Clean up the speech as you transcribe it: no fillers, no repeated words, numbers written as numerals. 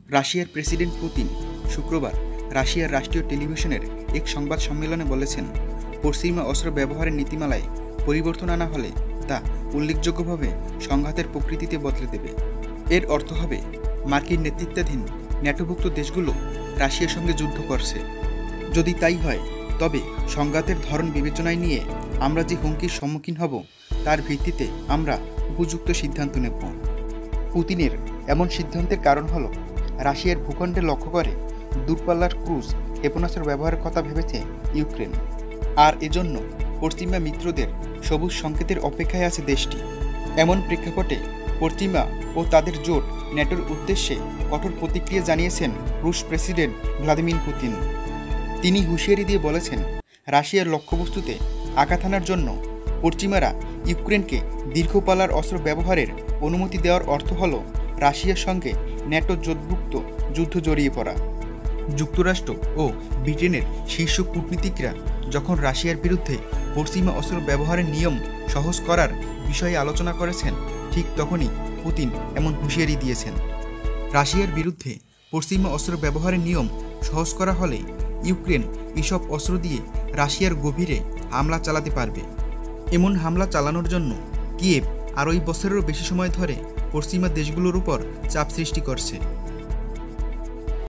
রাশিয়ার president Putin শুক্রবার রাশিয়ার রাষ্ট্রীয় টেলিভিশনের এক সংবাদ সম্মেলনে বলেছেন, পশ্চিমা অস্ত্র ব্যবহারের নীতিমালায় পরিবর্তন আনা হলে তা উল্লেখযোগ্যভাবে সংঘাতের প্রকৃতিতে বদলে দেবে। এর অর্থ হবে মার্কিন নেতৃত্বাধীন ন্যাটোভুক্ত দেশগুলো রাশিয়ার সঙ্গে যুদ্ধ করছে। যদি তাই হয়, তবে সংঘাতের ধরন বিবেচনায় নিয়ে আমরা যে হুমকির সম্মুখীন হব তার ভিত্তিতে আমরা উপযুক্ত সিদ্ধান্ত নেব। পুতিনের এমন সিদ্ধান্তের কারণ হল, রাশিয়ার ভূখণ্ডে লক্ষ্য করে দূরপাল্লার ক্রুজ ক্ষেপণাস্ত্র ব্যবহারের কথা ভেবেছে ইউক্রেন, আর এজন্য পশ্চিমা মিত্রদের সবুজ সংকেতের অপেক্ষায় আছে দেশটি। এমন প্রেক্ষাপটে পশ্চিমা ও তাদের জোট ন্যাটোর উদ্দেশ্যে কঠোর প্রতিক্রিয়া জানিয়েছেন রুশ প্রেসিডেন্ট ভ্লাদিমির পুতিন। তিনি হুঁশিয়ারি দিয়ে বলেছেন, রাশিয়ার লক্ষ্যবস্তুতে আঘাত হানার জন্য পশ্চিমারা ইউক্রেনকে দীর্ঘপাল্লার অস্ত্র ব্যবহারের অনুমতি দেওয়ার অর্থ হল রাশিয়ার সঙ্গে ন্যাটো জোটভুক্ত যুদ্ধ জড়িয়ে পড়া। যুক্তরাষ্ট্র ও ব্রিটেনের শীর্ষ কূটনীতিকরা যখন রাশিয়ার বিরুদ্ধে পশ্চিমা অস্ত্র ব্যবহারের নিয়ম সহজ করার বিষয়ে আলোচনা করেছেন, ঠিক তখনই পুতিন এমন হুঁশিয়ারি দিয়েছেন। রাশিয়ার বিরুদ্ধে পশ্চিমা অস্ত্র ব্যবহারের নিয়ম সহজ করা হলে ইউক্রেন এসব অস্ত্র দিয়ে রাশিয়ার গভীরে হামলা চালাতে পারবে। এমন হামলা চালানোর জন্য কিয়েভ আড়াই বছরেরও বেশি সময় ধরে পশ্চিমা দেশগুলোর উপর চাপ সৃষ্টি করছে।